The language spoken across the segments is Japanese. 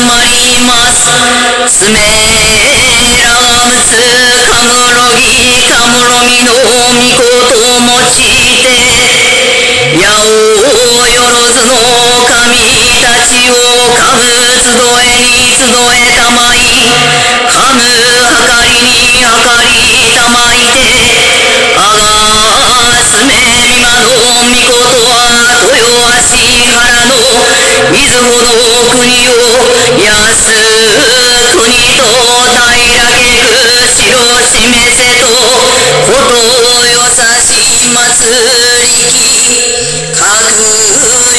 まります。つめらがむつかむろぎかむろみのみこと用いて八百万の神たちをかむ集えに集えたまいかむはかりにはかりたまいてあがすめみまのみことは豊橋原のみずほの国を安国と平けく城示せとことよさし祭りきかく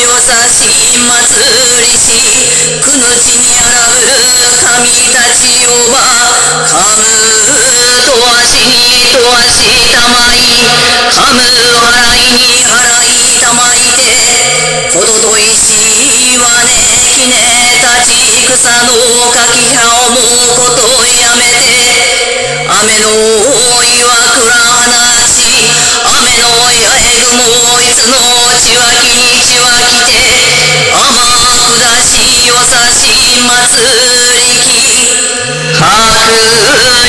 よさし祭りしくぬちにあらぶ神たちをばかむとわしにとわしたまいかむ払いに払いたまいてことといしはねきねたち草のかきはおむことやめて雨の岩倉話雨の八重雲いつのちわきにちわきて天下しよさし祭りきかく